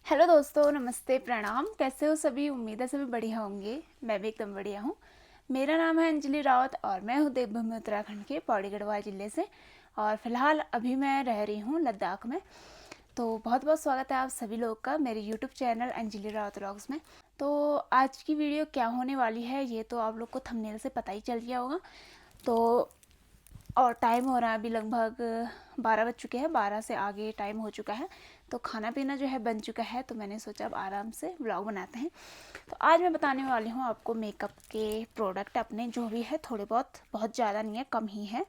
Hello दोस्तों, नमस्ते, प्रणाम। कैसे हो सभी? उम्मीद है सभी बढ़िया होंगे। मैं भी एकदम बढ़िया हूँ। मेरा नाम है अंजलि रावत और मैं हूँ देवभूमि उत्तराखंड के पौड़ी गढ़वाल ज़िले से। और फिलहाल अभी मैं रह रही हूँ लद्दाख में। तो बहुत बहुत स्वागत है आप सभी लोग का मेरे YouTube channel Anjali Rawat vlogs में। तो आज की वीडियो क्या होने वाली है ये तो आप लोग को थंबनेल से पता ही चल गया होगा। तो और टाइम हो रहा है अभी लगभग 12 बज चुके हैं, 12 से आगे टाइम हो चुका है। तो खाना पीना जो है बन चुका है, तो मैंने सोचा अब आराम से व्लॉग बनाते हैं। तो आज मैं बताने वाली हूँ आपको मेकअप के प्रोडक्ट अपने जो भी है, थोड़े बहुत ज़्यादा नहीं है, कम ही है।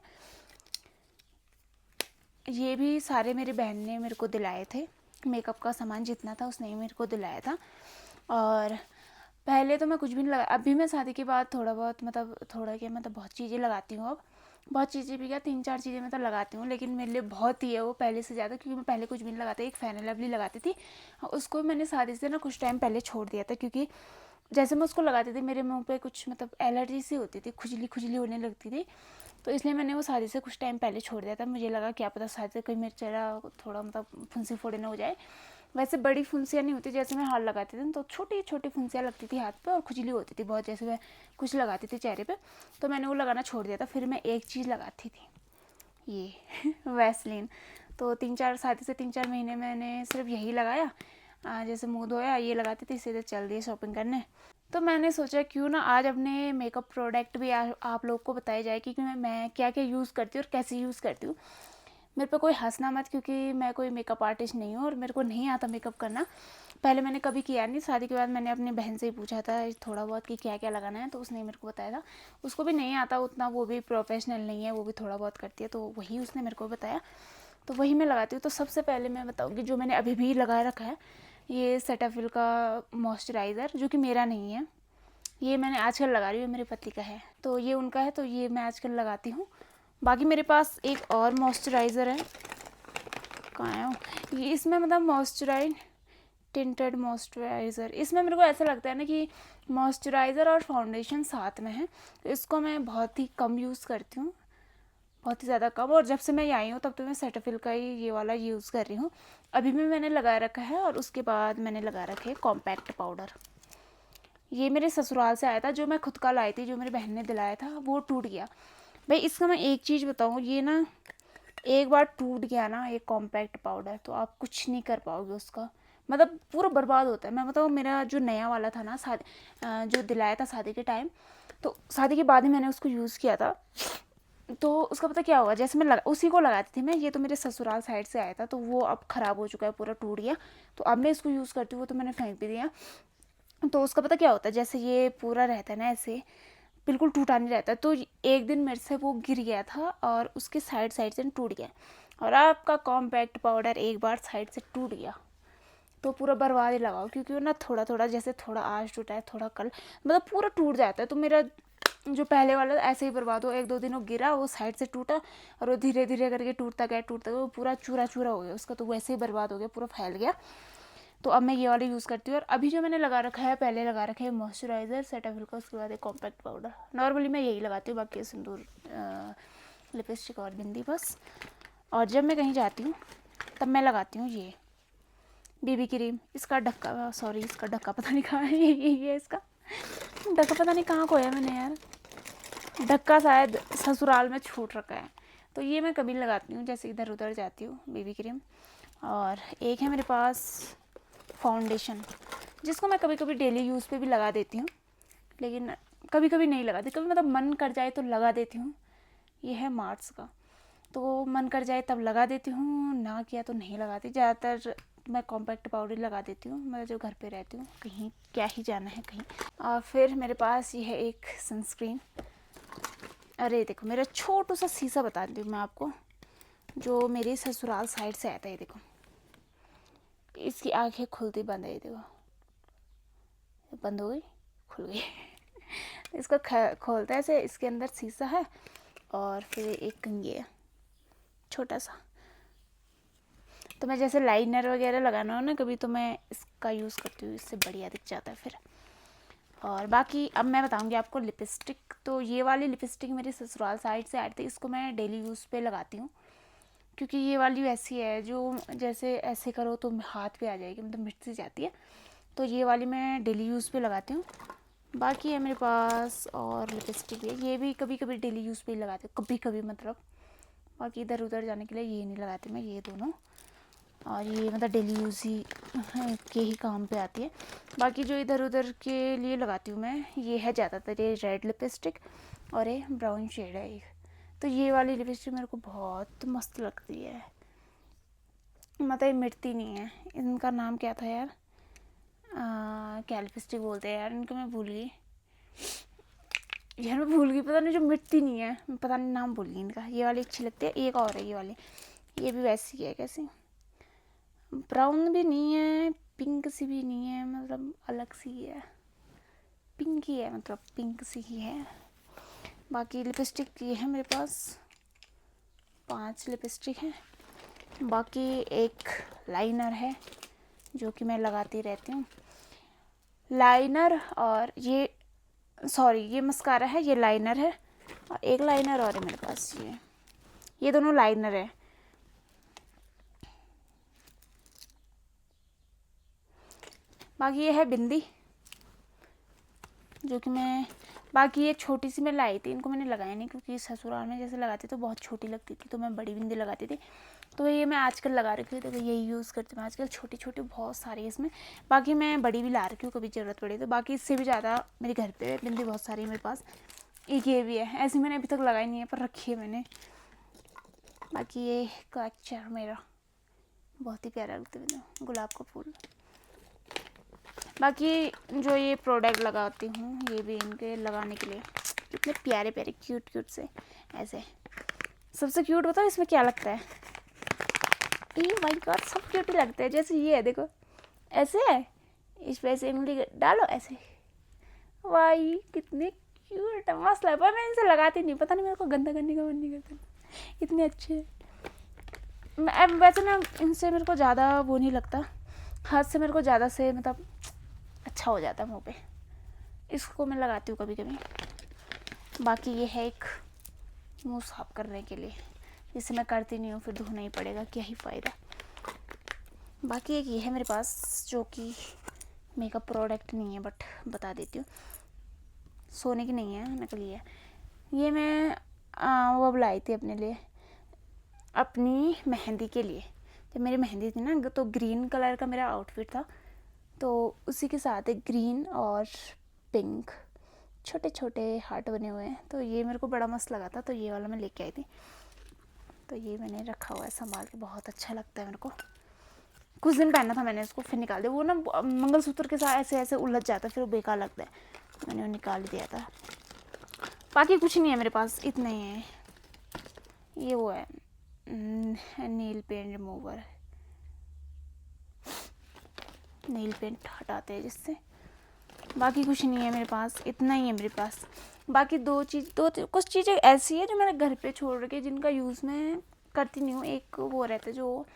ये भी सारे मेरी बहन ने मेरे को दिलाए थे। मेकअप का सामान जितना था उसने ही मेरे को दिलाया था। और पहले तो मैं कुछ भी नहीं लगा, अभी मैं शादी के बाद थोड़ा बहुत थोड़ा क्या बहुत चीज़ें लगाती हूँ अब। बहुत चीज़ें भी क्या, 3-4 चीज़ें लगाती हूँ, लेकिन मेरे लिए बहुत ही है वो पहले से ज़्यादा, क्योंकि मैं पहले कुछ भी नहीं लगाती। एक फेयर एंड लवली लगाती थी, उसको मैंने शादी से ना कुछ टाइम पहले छोड़ दिया था, क्योंकि जैसे मैं उसको लगाती थी मेरे मुंह पे कुछ एलर्जी सी होती थी, खुजली खुजली होने लगती थी। तो इसलिए मैंने वो शादी से कुछ टाइम पहले छोड़ दिया था। मुझे लगा क्या पता शादी से कोई मेरा चेहरा थोड़ा फुंसी फोड़े ना हो जाए। वैसे बड़ी फुंसियाँ नहीं होती, जैसे मैं हाथ लगाती थी तो छोटी छोटी फुंसियाँ लगती थी हाथ पे और खुजली होती थी बहुत, जैसे मैं कुछ लगाती थी चेहरे पे। तो मैंने वो लगाना छोड़ दिया था। फिर मैं एक चीज़ लगाती थी, ये वैसलीन। तो 3-4 महीने मैंने सिर्फ यही लगाया। जैसे मुंह धोया ये लगाती थी, सीधे चल दिए शॉपिंग करने। तो मैंने सोचा क्यों ना आज अपने मेकअप प्रोडक्ट भी आप लोग को बताया जाए कि मैं क्या क्या यूज़ करती हूँ और कैसे यूज़ करती हूँ। मेरे पे कोई हंसना मत, क्योंकि मैं कोई मेकअप आर्टिस्ट नहीं हूँ और मेरे को नहीं आता मेकअप करना। पहले मैंने कभी किया नहीं। शादी के बाद मैंने अपनी बहन से ही पूछा था थोड़ा बहुत कि क्या क्या लगाना है, तो उसने मेरे को बताया था। उसको भी नहीं आता उतना, वो भी प्रोफेशनल नहीं है, वो भी थोड़ा बहुत करती है, तो वही उसने मेरे को बताया। तो वही मैं लगाती हूँ। तो सबसे पहले मैं बताऊँगी जो मैंने अभी भी लगा रखा है, ये सेटाफिल का मॉइस्चराइज़र, जो कि मेरा नहीं है। ये मैंने आजकल लगा रही हूँ, मेरे पति का है, तो ये उनका है, तो ये मैं आजकल लगाती हूँ। बाकी मेरे पास एक और मॉइस्चराइज़र है, कहाँ है वो? ये इसमें मॉइस्चराइज टिंटेड मॉइस्चराइज़र। इसमें मेरे को ऐसा लगता है ना कि मॉइस्चराइज़र और फाउंडेशन साथ में है, तो इसको मैं बहुत ही कम यूज़ करती हूँ, बहुत ही ज़्यादा कम। और जब से मैं आई हूँ तब तो मैं सेटाफिल का ही ये वाला यूज़ कर रही हूँ। अभी भी मैंने लगा रखा है, और उसके बाद मैंने लगा रखे कॉम्पैक्ट पाउडर। ये मेरे ससुराल से आया था, जो मैं खुद का लाई थी, जो मेरी बहन ने दिलाया था, वो टूट गया। भाई इसका मैं एक चीज़ बताऊँ, ये ना एक बार टूट गया ना एक कॉम्पैक्ट पाउडर, तो आप कुछ नहीं कर पाओगे उसका, पूरा बर्बाद होता है। मैं बताऊँ, मेरा जो नया वाला था ना जो दिलाया था शादी के टाइम, तो शादी के बाद ही मैंने उसको यूज़ किया था। तो उसका पता क्या हुआ, जैसे उसी को लगाती थी मैं, ये तो मेरे ससुराल साइड से आया था, तो वो अब ख़राब हो चुका है, पूरा टूट गया। तो अब मैं इसको यूज़ करती हूँ, वो तो मैंने फेंक भी दिया। तो उसका पता क्या होता है, जैसे ये पूरा रहता है ना ऐसे, बिल्कुल टूटा नहीं रहता। तो एक दिन मेरे से वो गिर गया था और उसके साइड साइड से टूट गया। और आपका कॉम्पैक्ट पाउडर एक बार साइड से टूट गया तो पूरा बर्बाद ही लगाओ, क्योंकि वो ना थोड़ा थोड़ा, जैसे थोड़ा आज टूटा है थोड़ा कल, पूरा टूट जाता है। तो मेरा जो पहले वाला ऐसे ही बर्बाद हो, 1-2 दिन वो गिरा, वो साइड से टूटा, और वो धीरे धीरे करके टूटता गया, वो पूरा चूरा चूरा हो गया उसका, तो वैसे ही बर्बाद हो गया, पूरा फैल गया। तो अब मैं ये वाला यूज़ करती हूँ। और अभी जो मैंने लगा रखा है, पहले लगा रखा है मॉइस्चराइज़र सेटाफिल का, उसके बाद एक कॉम्पैक्ट पाउडर। नॉर्मली मैं यही लगाती हूँ, बाकी सिंदूर, लिपस्टिक और बिंदी बस। और जब मैं कहीं जाती हूँ तब मैं लगाती हूँ ये बीबी क्रीम। इसका ढक्का, सॉरी इसका ढक्का पता नहीं कहाँ है, ये इसका ढक्का पता नहीं कहाँ खोया मैंने यार। ढक्का शायद ससुराल में छूट रखा है। तो ये मैं कभी लगाती हूँ जैसे इधर उधर जाती हूँ, बीबी क्रीम। और एक है मेरे पास फाउंडेशन, जिसको मैं कभी कभी डेली यूज़ पे भी लगा देती हूँ, लेकिन कभी कभी नहीं लगाती। कभी मन कर जाए तो लगा देती हूँ। ये है मार्स का, तो मन कर जाए तब लगा देती हूँ, ना किया तो नहीं लगाती। ज़्यादातर मैं कॉम्पैक्ट पाउडर लगा देती हूँ, मैं जो घर पे रहती हूँ, कहीं क्या ही जाना है कहीं। और फिर मेरे पास ये है एक सनस्क्रीन। अरे देखो, मेरा छोटू सा शीशा बताती हूँ मैं आपको, जो मेरे ससुराल साइड से आता है। देखो इसकी आंखें खुलती बंद है, देखो बंद हो गई, खुल गई। इसको खोलता है ऐसे, इसके अंदर शीशा है, और फिर एक कंघी है छोटा सा। तो मैं जैसे लाइनर वगैरह लगाना हो ना कभी, तो मैं इसका यूज़ करती हूँ, इससे बढ़िया दिख जाता है फिर। और बाकी अब मैं बताऊँगी आपको लिपस्टिक। तो ये वाली लिपस्टिक मेरी ससुराल साइड से आई थी, इसको मैं डेली यूज़ पे लगाती हूँ, क्योंकि ये वाली वैसी है जो जैसे ऐसे करो तो हाथ पे आ जाएगी, मतलब मिट सी जाती है। तो ये वाली मैं डेली यूज़ पे लगाती हूँ। बाकी है मेरे पास और लिपस्टिक है, ये भी कभी कभी डेली यूज़ पे ही लगाती हूँ, कभी कभी मतलब। बाकी इधर उधर जाने के लिए ये नहीं लगाती मैं, ये दोनों। और ये मतलब डेली यूज़ ही के ही काम पे आती है। बाकी जो इधर उधर के लिए लगाती हूँ मैं, ये है ज़्यादातर ये रेड लिपस्टिक और ये ब्राउन शेड है एक। तो ये वाली लिपस्टिक मेरे को बहुत मस्त लगती है, मतलब ये मिटती नहीं है। इनका नाम क्या था यार, क्या लिपस्टिक बोलते हैं यार इनको, मैं भूल गई यार, मैं भूल गई, पता नहीं, जो मिटती नहीं है, पता नहीं नाम भूल गई इनका। ये वाली अच्छी लगती है। एक और है ये वाली, ये भी वैसी है, कैसी ब्राउन भी नहीं है, पिंक सी भी नहीं है, मतलब अलग सी है, पिंक ही है, मतलब पिंक सी ही है। बाकी लिपस्टिक ये है मेरे पास 5 लिपस्टिक हैं। बाकी एक लाइनर है जो कि मैं लगाती रहती हूँ, लाइनर। और ये मस्कारा है, ये लाइनर है। और एक लाइनर और है मेरे पास, ये दोनों लाइनर है। बाकी ये है बिंदी जो कि मैं, बाकी ये छोटी सी मैं लाई थी, इनको मैंने लगाया नहीं क्योंकि ससुराल में जैसे लगाती तो बहुत छोटी लगती थी, तो मैं बड़ी बिंदी लगाती थी। तो ये मैं आजकल लगा रखी हूँ, तो यही यूज़ करती हूँ आजकल। छोटी छोटी बहुत सारी है इसमें। बाकी मैं बड़ी भी ला रखी हूँ, कभी ज़रूरत पड़े तो। बाकी इससे भी ज़्यादा मेरे घर पे बिंदी बहुत सारी है मेरे पास। एक ये भी है, ऐसी मैंने अभी तक लगाई नहीं है पर रखी है मैंने। बाकी ये कलेक्चर मेरा बहुत ही प्यारा लगता है, गुलाब का फूल। बाकी जो ये प्रोडक्ट लगाती हूँ, ये भी इनके लगाने के लिए कितने प्यारे प्यारे क्यूट क्यूट से ऐसे। सबसे क्यूट बताओ इसमें क्या लगता है, ये माय गॉड सब क्यूट ही लगते हैं। जैसे ये है देखो, ऐसे है, इस पे ऐसे उंगली डालो ऐसे, वाई कितने क्यूट मस्त लग। पर मैं इनसे लगाती नहीं, पता नहीं मेरे को गंदा करने का मन नहीं करता, इतने अच्छे। वैसे ना इनसे मेरे को ज़्यादा वो नहीं लगता, हाथ से मेरे को ज़्यादा से मतलब अच्छा हो जाता है मुँह पे, इसको मैं लगाती हूँ कभी कभी। बाकी ये है एक मुँह साफ करने के लिए, जिसे मैं करती नहीं हूँ, फिर धोना ही पड़ेगा, क्या ही फ़ायदा। बाकी एक ये है मेरे पास जो कि मेकअप प्रोडक्ट नहीं है बट बता देती हूँ, सोने की नहीं है, नकली है। ये मैं वो लाई थी अपने लिए, अपनी मेहंदी के लिए। जब मेरी मेहंदी थी ना, तो ग्रीन कलर का मेरा आउटफिट था, तो उसी के साथ एक ग्रीन और पिंक छोटे छोटे हार्ट बने हुए हैं। तो ये मेरे को बड़ा मस्त लगा था, तो ये वाला मैं लेके आई थी। तो ये मैंने रखा हुआ है संभाल के, बहुत अच्छा लगता है मेरे को। कुछ दिन पहना था मैंने इसको, फिर निकाल दिया। वो ना मंगलसूत्र के साथ ऐसे ऐसे उलझ जाता है, फिर वो बेकार लगता है, मैंने वो निकाल दिया था। बाकी कुछ नहीं है मेरे पास, इतना ही है। ये वो है नील पेंट रिमूवर, नील पेंट हटाते हैं जिससे। बाकी कुछ नहीं है मेरे पास, इतना ही है मेरे पास। बाकी कुछ चीज़ें ऐसी है जो मैंने घर पे छोड़ के, जिनका यूज़ मैं करती नहीं हूँ। एक वो रहता है जो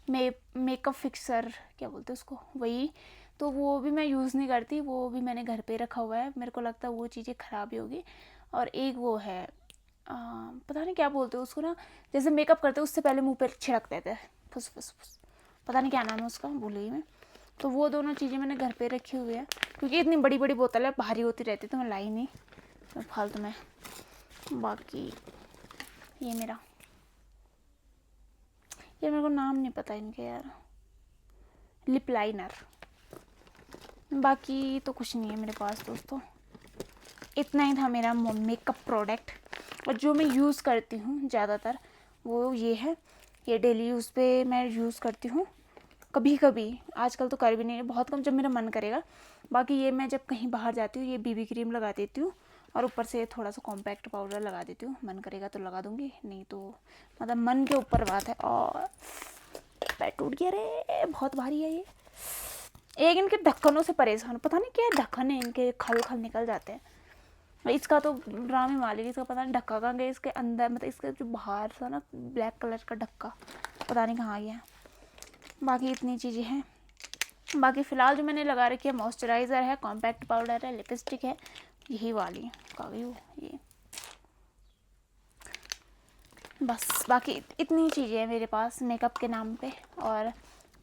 मेकअप फिक्सर क्या बोलते हैं उसको, वही, तो वो भी मैं यूज़ नहीं करती, वो भी मैंने घर पे रखा हुआ है, मेरे को लगता है वो चीज़ें ख़राब ही होगी। और एक वो है पता नहीं क्या बोलते हैं उसको ना, जैसे मेकअप करते उससे पहले मुँह पे छिड़क देते हैं, फुस फुस फुस, पता नहीं क्या नाम है उसका, भूल गई मैं। तो वो दोनों चीज़ें मैंने घर पे रखी हुई है, क्योंकि इतनी बड़ी बड़ी बोतल है, भारी होती रहती, तो मैं लाई नहीं फालतू में। बाकी ये मेरे को नाम नहीं पता इनके यार, लिप लाइनर। बाकी तो कुछ नहीं है मेरे पास दोस्तों, इतना ही था मेरा मेकअप प्रोडक्ट। और जो मैं यूज़ करती हूँ ज़्यादातर वो ये है, ये डेली यूज़ पे मैं यूज़ करती हूँ, कभी कभी, आजकल तो कर भी नहीं, बहुत कम, जब मेरा मन करेगा। बाकी ये मैं जब कहीं बाहर जाती हूँ, ये बीबी क्रीम लगा देती हूँ, और ऊपर से थोड़ा सा कॉम्पैक्ट पाउडर लगा देती हूँ। मन करेगा तो लगा दूँगी, नहीं तो मतलब मन के ऊपर बात है। और पैर टूट गया रे, बहुत भारी है ये। एक इनके ढक्कनों से परेशान, पता नहीं क्या ढक्कन है इनके, खल खल निकल जाते हैं। इसका तो ड्रामे मालिक, इसका पता नहीं ढक्का कहाँ गया, इसके अंदर मतलब इसका जो बाहर था ना ब्लैक कलर का ढक्का, पता नहीं कहाँ गया। बाकी इतनी चीज़ें हैं। बाकी फ़िलहाल जो मैंने लगा रखी है, मॉइस्चराइज़र है, कॉम्पैक्ट पाउडर है, लिपस्टिक है, यही वाली कागज़ ये। बस बाकी इतनी चीज़ें हैं मेरे पास मेकअप के नाम पे, और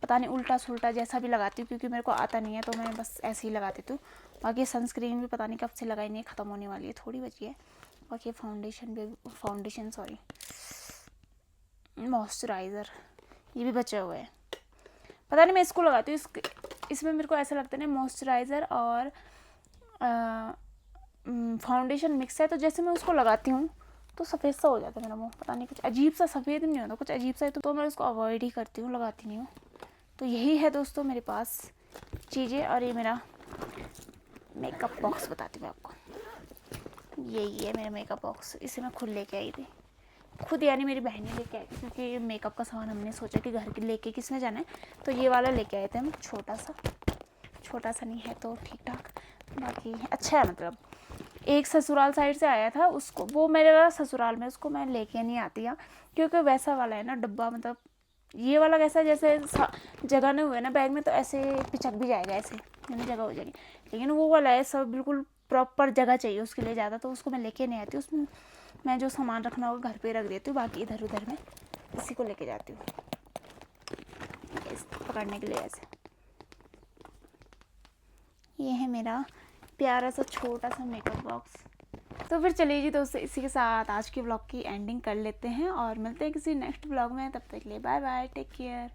पता नहीं उल्टा सुल्टा जैसा भी लगाती हूँ क्योंकि मेरे को आता नहीं है, तो मैं बस ऐसे ही लगा देती हूँ। बाकी सनस्क्रीन भी पता नहीं कब से लगाई नहीं है, ख़त्म होने वाली है, थोड़ी बची है। बाकी फाउंडेशन सॉरी मॉइस्चराइज़र ये भी बचे हुए हैं, पता नहीं मैं इसको लगाती हूँ। इसमें मेरे को ऐसा लगता है ना मॉइस्चराइज़र और फाउंडेशन मिक्स है, तो जैसे मैं उसको लगाती हूँ तो सफ़ेद सा हो जाता है मेरा मुंह, पता नहीं कुछ अजीब सा, सफ़ेद नहीं होता, कुछ अजीब सा है, तो मैं उसको अवॉइड ही करती हूँ, लगाती नहीं हूँ। तो यही है दोस्तों मेरे पास चीज़ें, और ये मेरा मेकअप बॉक्स बताती हूँ आपको। यही है मेरा मेकअप बॉक्स, इसे मैं खुद लेके आई थी, खुद यानी मेरी बहन ने लेके आई थी, क्योंकि मेकअप का सामान हमने सोचा कि घर के लेके किसने जाना है, तो ये वाला लेके आए थे हम, छोटा सा नहीं है तो ठीक ठाक, बाकी अच्छा है। मतलब एक ससुराल साइड से आया था, उसको वो मेरे ससुराल में, उसको मैं लेके नहीं आती है, क्योंकि वैसा वाला है ना डब्बा, मतलब ये वाला कैसा जैसे जगह नहीं हुए ना बैग में, तो ऐसे पिचक भी जाएगा, ऐसे यानी जगह हो जाएगी। लेकिन वो वाला है सब बिल्कुल प्रॉपर जगह चाहिए उसके लिए ज़्यादा, तो उसको मैं लेके नहीं आती, उसमें मैं जो सामान रखना होगा घर पे रख देती हूँ, बाकी इधर उधर में इसी को लेके जाती हूँ पकड़ने के लिए। ऐसे ये है मेरा प्यारा सा छोटा सा मेकअप बॉक्स। तो फिर चलिए जी दोस्तों, इसी के साथ आज के ब्लॉग की एंडिंग कर लेते हैं और मिलते हैं किसी नेक्स्ट ब्लॉग में। तब तक के लिए बाय बाय, टेक केयर।